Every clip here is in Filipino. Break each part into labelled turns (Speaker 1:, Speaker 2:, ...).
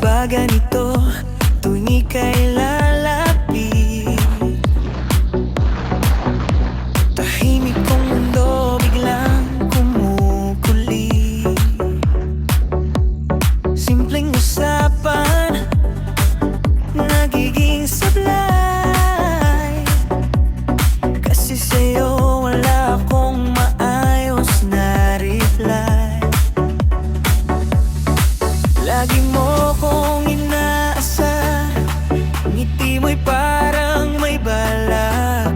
Speaker 1: ba ganito tuwing ika'y lalapit? Tahimik kong mundo biglang kumukulit. Simpleng usapan nagiging sablay, kasi sa'yo wala akong maayos na reply. Lagi mo kong inaasar, ngiti mo'y parang may balak.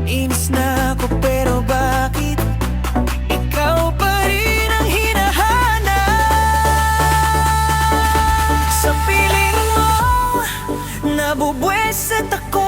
Speaker 1: Inis na ako pero bakit ikaw pa rin ang hinahanap? Sa piling mo nabubuwisit ako,